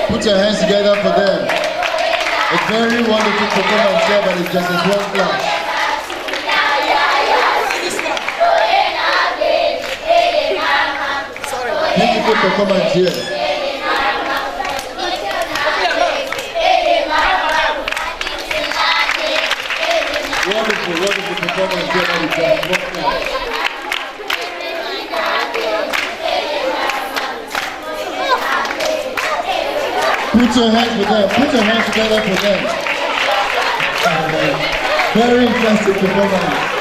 Put your hands together for them. A very wonderful performance here, but it's just a small class. Beautiful performance here. Wonderful performance here, but it's just a small class. Put your hands with them. Put your hands together for them. Very impressive performance.